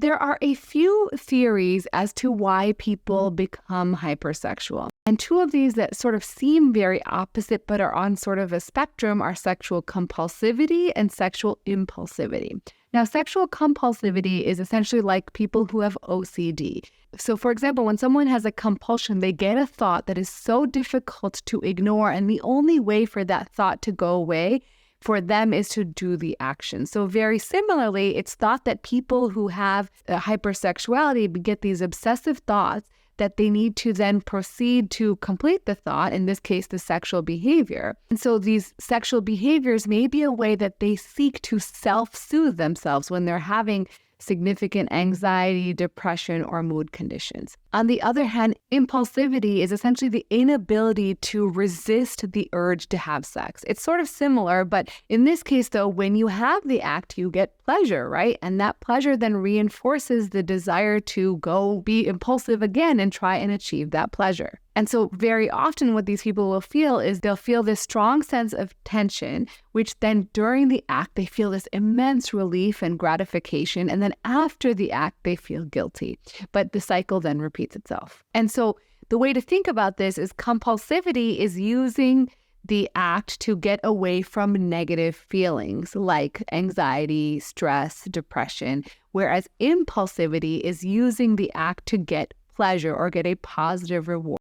There are a few theories as to why people become hypersexual. And two of these that sort of seem very opposite but are on sort of a spectrum are sexual compulsivity and sexual impulsivity. Now, sexual compulsivity is essentially like people who have OCD. So, for example, when someone has a compulsion, they get a thought that is so difficult to ignore, and the only way for that thought to go away for them is to do the action. So very similarly, it's thought that people who have hypersexuality get these obsessive thoughts that they need to then proceed to complete the thought, in this case, the sexual behavior. And so these sexual behaviors may be a way that they seek to self-soothe themselves when they're having significant anxiety, depression, or mood conditions. On the other hand, impulsivity is essentially the inability to resist the urge to have sex. It's sort of similar, but in this case, though, when you have the act, you get pleasure, right? And that pleasure then reinforces the desire to go be impulsive again and try and achieve that pleasure. And so very often what these people will feel is they'll feel this strong sense of tension, which then during the act, they feel this immense relief and gratification. And then after the act, they feel guilty. But the cycle then repeats itself. And so the way to think about this is compulsivity is using the act to get away from negative feelings like anxiety, stress, depression, whereas impulsivity is using the act to get pleasure or get a positive reward.